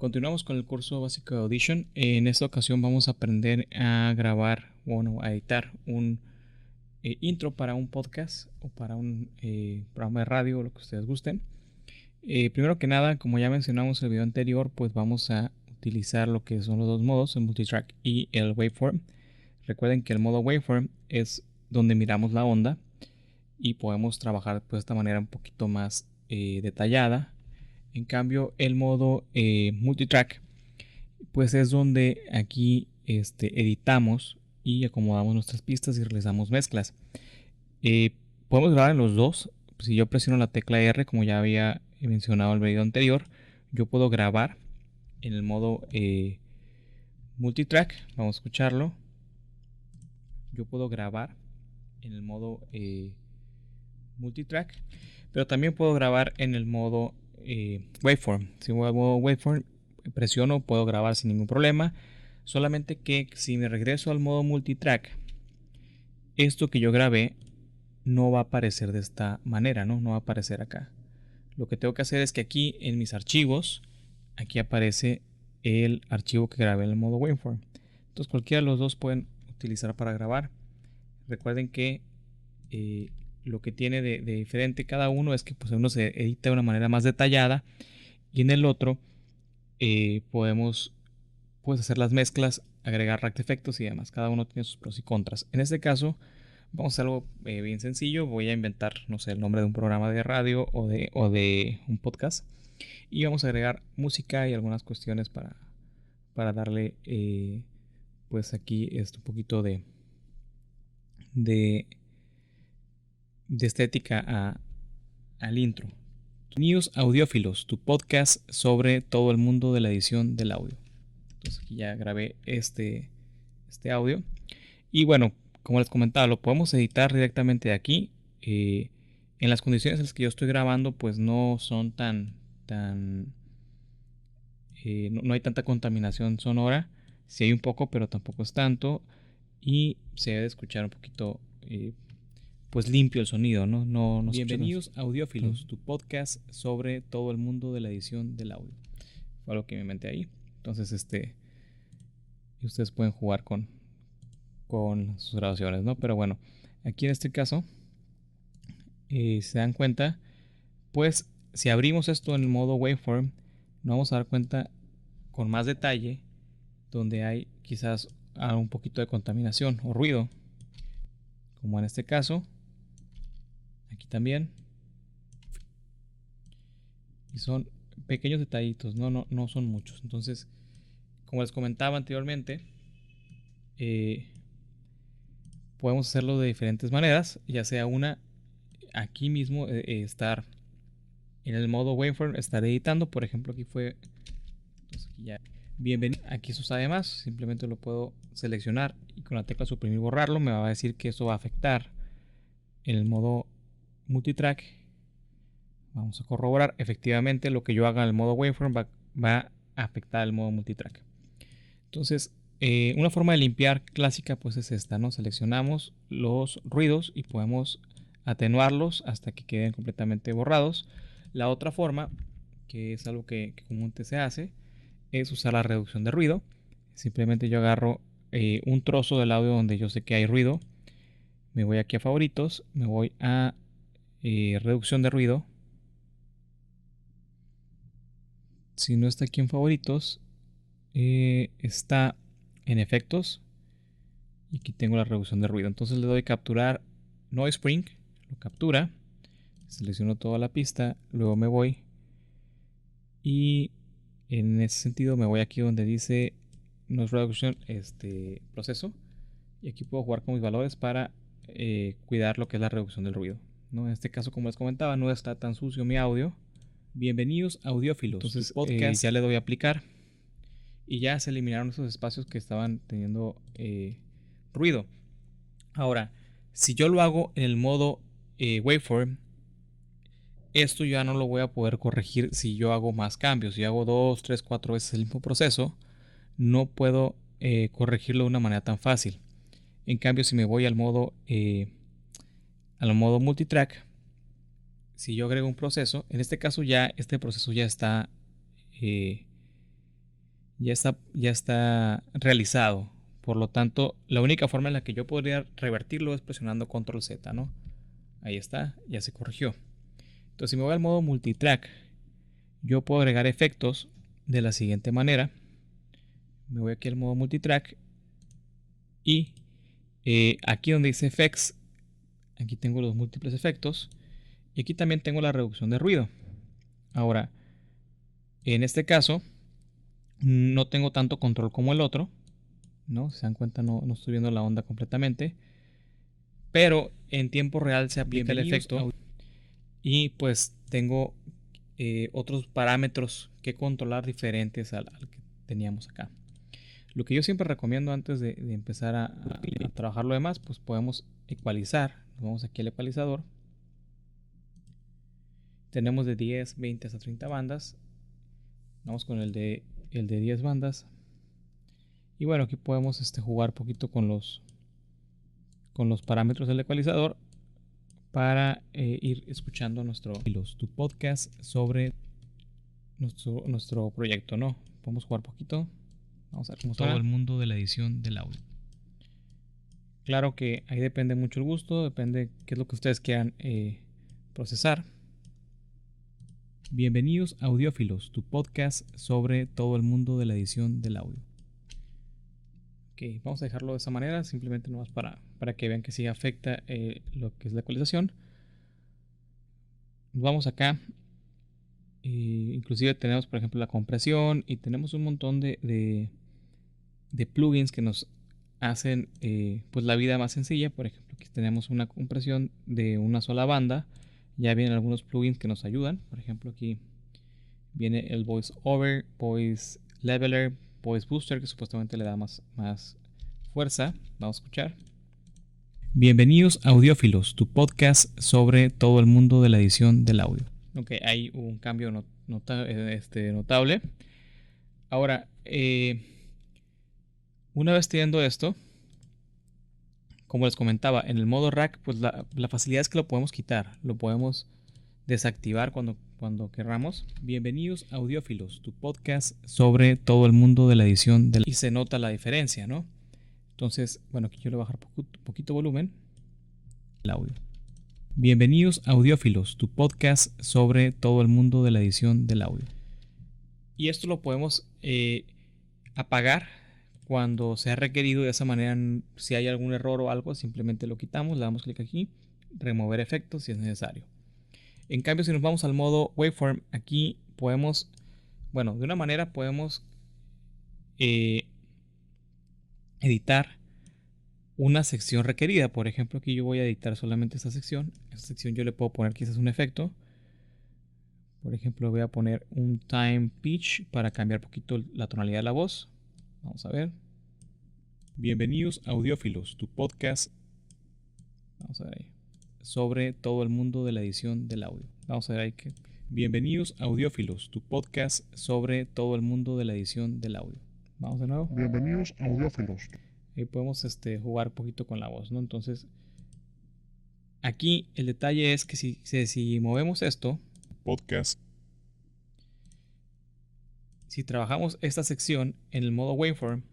Continuamos con el curso básico de Audition. En esta ocasión vamos a aprender a grabar, a editar un intro para un podcast o para un programa de radio o lo que ustedes gusten. Primero que nada, como ya mencionamos en el video anterior, pues vamos a utilizar lo que son los dos modos, el multitrack y el waveform. Recuerden que el modo waveform es donde miramos la onda y podemos trabajar pues, de esta manera un poquito más detallada. En cambio, el modo multitrack pues es donde aquí editamos y acomodamos nuestras pistas y realizamos mezclas. Podemos grabar en los dos. Si yo presiono la tecla R, como ya había mencionado en el video anterior, yo puedo grabar en el modo multitrack. Vamos a escucharlo. Yo puedo grabar en el modo multitrack, pero también puedo grabar en el modo waveform. Si voy al modo waveform, presiono, puedo grabar sin ningún problema. Solamente que si me regreso al modo multitrack, esto que yo grabé no va a aparecer de esta manera, no va a aparecer acá. Lo que tengo que hacer es que aquí en mis archivos, aquí aparece el archivo que grabé en el modo waveform. Entonces cualquiera de los dos pueden utilizar para grabar. Recuerden que lo que tiene de diferente cada uno es que pues uno se edita de una manera más detallada y en el otro podemos pues, hacer las mezclas, agregar rack de efectos y demás. Cada uno tiene sus pros y contras. En este caso vamos a hacer algo bien sencillo. Voy a inventar, no sé, el nombre de un programa de radio o de un podcast y vamos a agregar música y algunas cuestiones para darle pues aquí un poquito de estética al intro. News Audiófilos, tu podcast sobre todo el mundo de la edición del audio. Entonces aquí ya grabé este audio. Y bueno, como les comentaba, lo podemos editar directamente de aquí. En las condiciones en las que yo estoy grabando, pues no son no hay tanta contaminación sonora. Sí hay un poco, pero tampoco es tanto. Y se debe escuchar un poquito pues limpio el sonido, ¿no? Bienvenidos Audiófilos, tu podcast sobre todo el mundo de la edición del audio. Fue algo que me inventé ahí. Entonces, ustedes pueden jugar con sus grabaciones, ¿no? Pero bueno, aquí en este caso, se dan cuenta, pues si abrimos esto en el modo waveform, nos vamos a dar cuenta con más detalle donde hay quizás un poquito de contaminación o ruido, como en este caso. Aquí también. Y son pequeños detallitos, no son muchos. Entonces, como les comentaba anteriormente, podemos hacerlo de diferentes maneras, ya sea una aquí mismo estar en el modo waveform, estar editando, por ejemplo aquí fue, entonces aquí ya, bienvenido, aquí eso sabe más, simplemente lo puedo seleccionar y con la tecla suprimir borrarlo, me va a decir que eso va a afectar en el modo multitrack. Vamos a corroborar, efectivamente lo que yo haga en el modo waveform va a afectar el modo multitrack. Entonces, una forma de limpiar clásica pues es esta, ¿no? Seleccionamos los ruidos y podemos atenuarlos hasta que queden completamente borrados. La otra forma, que es algo que comúnmente se hace, es usar la reducción de ruido. Simplemente yo agarro un trozo del audio donde yo sé que hay ruido, me voy aquí a favoritos, me voy a reducción de ruido. Si no está aquí en favoritos, está en efectos y aquí tengo la reducción de ruido. Entonces le doy capturar noise spring, lo captura, selecciono toda la pista, luego me voy y en ese sentido me voy aquí donde dice noise reduction proceso y aquí puedo jugar con mis valores para cuidar lo que es la reducción del ruido, ¿no? En este caso, como les comentaba, no está tan sucio mi audio. Bienvenidos audiófilos. Entonces podcast, ya le doy a aplicar y ya se eliminaron esos espacios que estaban teniendo ruido. Ahora, si yo lo hago en el modo waveform, esto ya no lo voy a poder corregir si yo hago más cambios. Si hago 2, 3, 4 veces el mismo proceso, no puedo corregirlo de una manera tan fácil. En cambio, si me voy al modo multitrack, si yo agrego un proceso, en este caso ya este proceso ya está ya está realizado. Por lo tanto, la única forma en la que yo podría revertirlo es presionando Control Z, ¿no? Ahí está, ya se corrigió. Entonces, si me voy al modo multitrack, yo puedo agregar efectos de la siguiente manera. Me voy aquí al modo multitrack y aquí donde dice Effects, aquí tengo los múltiples efectos y aquí también tengo la reducción de ruido. Ahora, en este caso, no tengo tanto control como el otro, ¿no? Si se dan cuenta, no estoy viendo la onda completamente, pero en tiempo real se aplica el efecto y pues tengo otros parámetros que controlar diferentes al que teníamos acá. Lo que yo siempre recomiendo antes de empezar a trabajar lo demás, pues podemos ecualizar. Nos vamos aquí al ecualizador. Tenemos de 10, 20 hasta 30 bandas. Vamos con el de 10 bandas. Y bueno, aquí podemos jugar un poquito con los parámetros del ecualizador para ir escuchando tu podcast sobre nuestro proyecto, ¿no? Podemos jugar poquito. Vamos a ver cómo suena. Todo el mundo de la edición del audio. Claro que ahí depende mucho el gusto, depende qué es lo que ustedes quieran procesar. Bienvenidos a Audiófilos, tu podcast sobre todo el mundo de la edición del audio. Ok, vamos a dejarlo de esa manera, simplemente nomás para que vean que sí afecta lo que es la ecualización. Nos vamos acá. Inclusive tenemos, por ejemplo, la compresión y tenemos un montón de plugins que nos hacen pues la vida más sencilla. Por ejemplo, aquí tenemos una compresión de una sola banda. Ya vienen algunos plugins que nos ayudan. Por ejemplo, aquí viene el Voice Over, Voice Leveler, Voice Booster, que supuestamente le da más fuerza. Vamos a escuchar. Bienvenidos a Audiófilos, tu podcast sobre todo el mundo de la edición del audio. Ok, hay un cambio notable. Ahora, una vez teniendo esto, como les comentaba, en el modo rack, pues la facilidad es que lo podemos quitar, lo podemos desactivar cuando querramos. Bienvenidos a Audiófilos, tu podcast sobre todo el mundo de la edición y se nota la diferencia, ¿no? Entonces, bueno, aquí yo le voy a bajar poquito volumen. El audio. Bienvenidos a Audiófilos, tu podcast sobre todo el mundo de la edición del audio. Y esto lo podemos apagar cuando sea requerido. De esa manera, si hay algún error o algo, simplemente lo quitamos, le damos clic aquí, remover efectos si es necesario. En cambio, si nos vamos al modo waveform, aquí podemos, bueno, de una manera podemos editar una sección requerida. Por ejemplo, aquí yo voy a editar solamente esta sección. Esta sección yo le puedo poner quizás un efecto. Por ejemplo, voy a poner un time pitch para cambiar un poquito la tonalidad de la voz. Vamos a ver. Bienvenidos a Audiófilos, tu podcast. Vamos a ver ahí. Sobre todo el mundo de la edición del audio. Vamos a ver ahí que. Bienvenidos a Audiófilos, tu podcast sobre todo el mundo de la edición del audio. Vamos de nuevo. Bienvenidos a Audiófilos. Ahí podemos jugar un poquito con la voz, ¿no? Entonces, aquí el detalle es que si movemos esto, Podcast. si trabajamos esta sección en el modo waveform,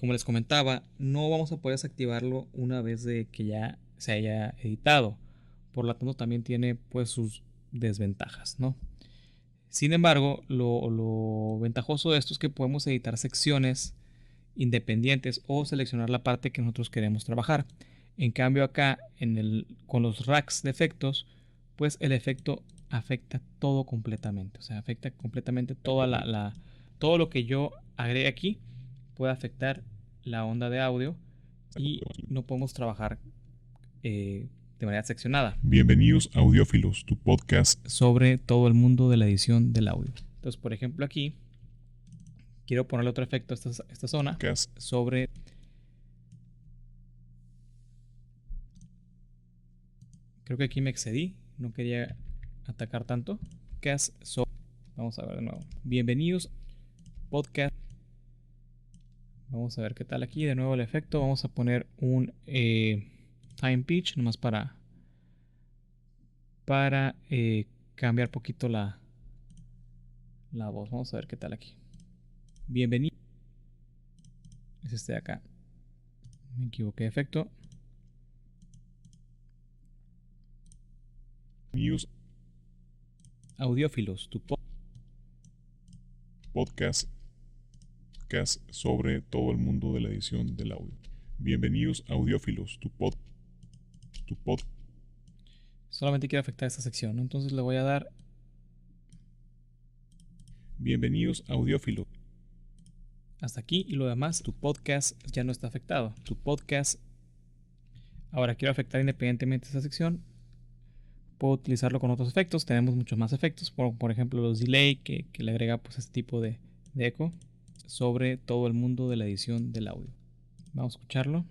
como les comentaba, no vamos a poder desactivarlo una vez de que ya se haya editado. Por lo tanto, también tiene pues sus desventajas, ¿no? Sin embargo, lo ventajoso de esto es que podemos editar secciones independientes o seleccionar la parte que nosotros queremos trabajar. En cambio acá con los racks de efectos, pues el efecto afecta todo completamente. O sea, afecta completamente todo lo que yo agregue aquí puede afectar la onda de audio y no podemos trabajar de manera seccionada. Bienvenidos a Audiófilos, tu podcast sobre todo el mundo de la edición del audio. Entonces, por ejemplo, aquí quiero ponerle otro efecto a esta zona sobre. Creo que aquí me excedí, no quería atacar tanto. Vamos a ver de nuevo. Bienvenidos podcast. Vamos a ver qué tal aquí. De nuevo el efecto. Vamos a poner un time pitch, nomás para cambiar poquito la voz. Vamos a ver qué tal aquí. Bienvenido. Es este de acá. Me equivoqué de efecto. News Audiófilos, tu podcast sobre todo el mundo de la edición del audio. Bienvenidos audiófilos, tu pod. Solamente quiero afectar esta sección, ¿no? Entonces le voy a dar. Bienvenidos audiófilos. Hasta aquí y lo demás, tu podcast ya no está afectado. Tu podcast. Ahora quiero afectar independientemente esta sección. Puedo utilizarlo con otros efectos. Tenemos muchos más efectos. Por ejemplo, los delay que le agrega pues este tipo de eco sobre todo el mundo de la edición del audio. Vamos a escucharlo.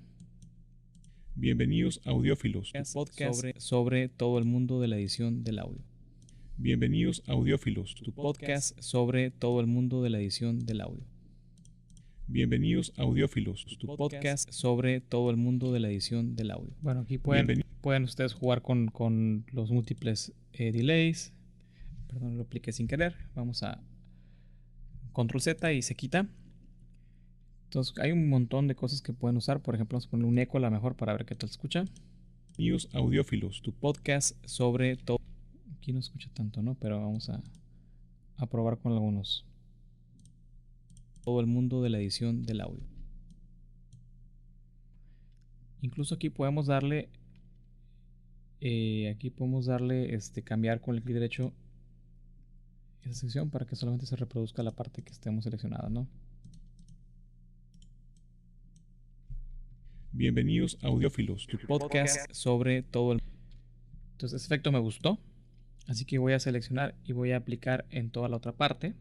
Bienvenidos audiófilos. Tu podcast sobre todo el mundo de la edición del audio. Bienvenidos audiófilos. Tu podcast sobre todo el mundo de la edición del audio. Bienvenidos audiófilos. Tu podcast sobre todo el mundo de la edición del audio. Bueno, aquí pueden ustedes jugar con los múltiples delays. Perdón, lo apliqué sin querer. Vamos a Control Z y se quita. Entonces hay un montón de cosas que pueden usar. Por ejemplo, vamos a poner un eco a la mejor para ver qué tal se escucha. Bienvenidos audiófilos. Tu podcast sobre todo. Aquí no escucha tanto, ¿no? Pero vamos a probar con algunos. Todo el mundo de la edición del audio. Incluso aquí podemos darle cambiar con el clic derecho esa sección para que solamente se reproduzca la parte que estemos seleccionada, ¿no? Bienvenidos audiófilos. Tu podcast sobre todo el. Entonces ese efecto me gustó, así que voy a seleccionar y voy a aplicar en toda la otra parte.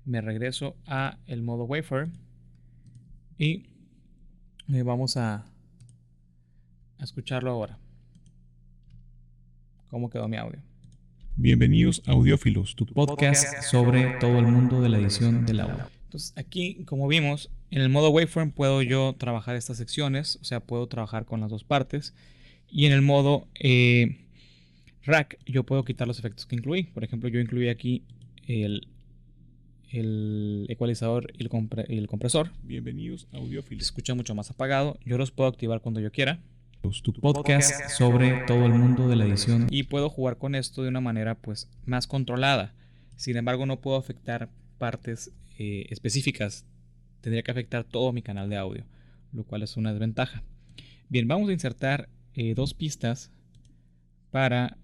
Me regreso a el modo waveform y vamos a escucharlo ahora. ¿Cómo quedó mi audio? Bienvenidos audiófilos. Tu podcast sobre todo el mundo de la edición del audio. Entonces aquí, como vimos, en el modo waveform puedo yo trabajar estas secciones, o sea, puedo trabajar con las dos partes. Y en el modo rack yo puedo quitar los efectos que incluí. Por ejemplo, yo incluí aquí el ecualizador y el compresor. Bienvenidos audiófilos. Se escucha mucho más apagado. Yo los puedo activar cuando yo quiera. Tu podcast sobre todo el mundo de la edición. Y puedo jugar con esto de una manera pues más controlada. Sin embargo, no puedo afectar partes específicas. Tendría que afectar todo mi canal de audio, lo cual es una desventaja. Bien, vamos a insertar dos pistas para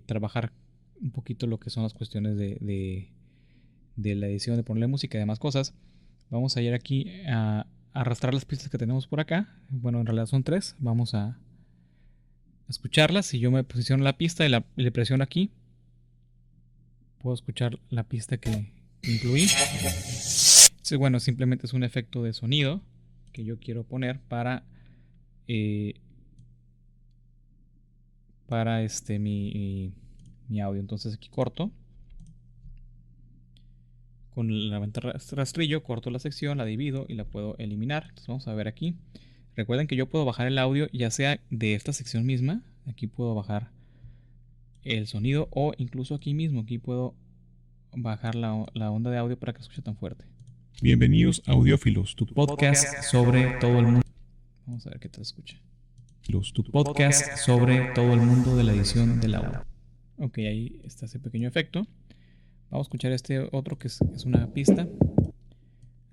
trabajar un poquito lo que son las cuestiones de la edición, de ponerle música y demás cosas. Vamos a ir aquí a arrastrar las pistas que tenemos por acá. Bueno, en realidad son tres. Vamos a escucharlas. Si yo me posiciono la pista y le presiono aquí, puedo escuchar la pista que incluí. Entonces, bueno, simplemente es un efecto de sonido que yo quiero poner para mi audio. Entonces aquí corto. Con la herramienta rastrillo corto la sección, la divido y la puedo eliminar. Entonces vamos a ver aquí. Recuerden que yo puedo bajar el audio ya sea de esta sección misma. Aquí puedo bajar el sonido o incluso aquí mismo. Aquí puedo bajar la onda de audio para que se escuche tan fuerte. Bienvenidos audiófilos. Tu podcast sobre todo el mundo. Vamos a ver qué tal se escucha. Tu podcast sobre todo el mundo de la edición del audio. Ok, ahí está ese pequeño efecto. Vamos a escuchar este otro que es una pista.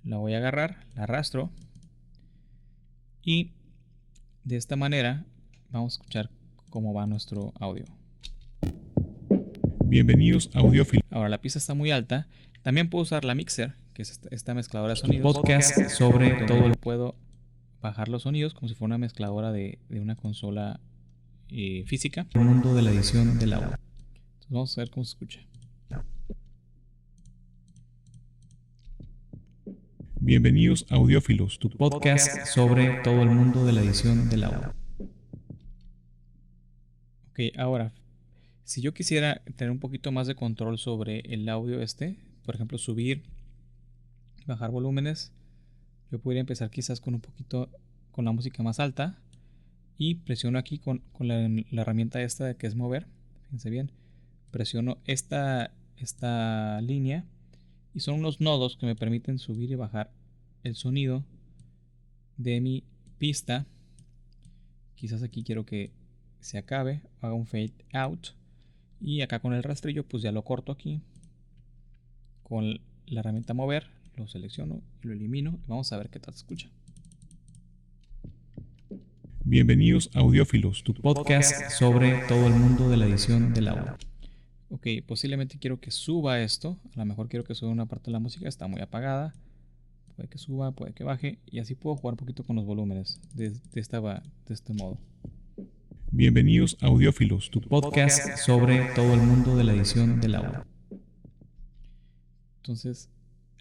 La voy a agarrar, la arrastro. Y de esta manera vamos a escuchar cómo va nuestro audio. Bienvenidos audiófilos. Ahora la pista está muy alta. También puedo usar la mixer, que es esta mezcladora de sonidos. Podcast sobre todo. Puedo bajar los sonidos como si fuera una mezcladora de una consola física. El mundo de la edición del audio. Entonces vamos a ver cómo se escucha. Bienvenidos audiófilos. Tu podcast sobre todo el mundo de la edición del audio. Ok, ahora, si yo quisiera tener un poquito más de control sobre el audio por ejemplo, subir, bajar volúmenes, yo podría empezar quizás con la música más alta y presiono aquí con la herramienta esta que es mover. Fíjense bien, presiono esta línea Y son unos nodos que me permiten subir y bajar el sonido de mi pista. Quizás aquí quiero que se acabe, haga un fade out. Y acá con el rastrillo pues ya lo corto aquí. Con la herramienta mover lo selecciono y lo elimino. Y vamos a ver qué tal se escucha. Bienvenidos a Audiófilos, tu Podcast sobre todo el mundo de la edición del audio. Ok, posiblemente quiero que suba esto. A lo mejor quiero que suba una parte de la música, está muy apagada. Puede que suba, puede que baje. Y así puedo jugar un poquito con los volúmenes de este modo. Bienvenidos a Audiófilos, tu Podcast sobre todo el mundo de la edición del audio. Entonces,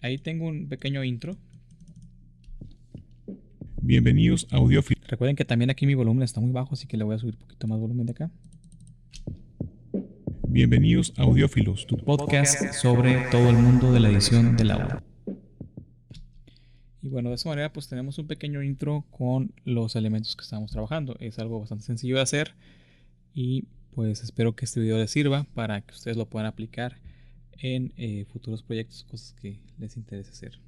ahí tengo un pequeño intro. Bienvenidos a Audiófilos. Recuerden que también aquí mi volumen está muy bajo, así que le voy a subir un poquito más volumen de acá. Bienvenidos a Audiófilos, tu Podcast sobre todo el mundo de la edición del audio. Y bueno, de esa manera pues tenemos un pequeño intro con los elementos que estamos trabajando. Es algo bastante sencillo de hacer y pues espero que este video les sirva para que ustedes lo puedan aplicar en futuros proyectos, cosas que les interese hacer.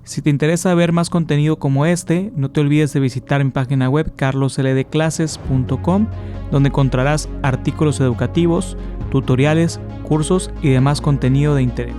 Si te interesa ver más contenido como este, no te olvides de visitar mi página web carlosldclases.com, donde encontrarás artículos educativos, tutoriales, cursos y demás contenido de interés.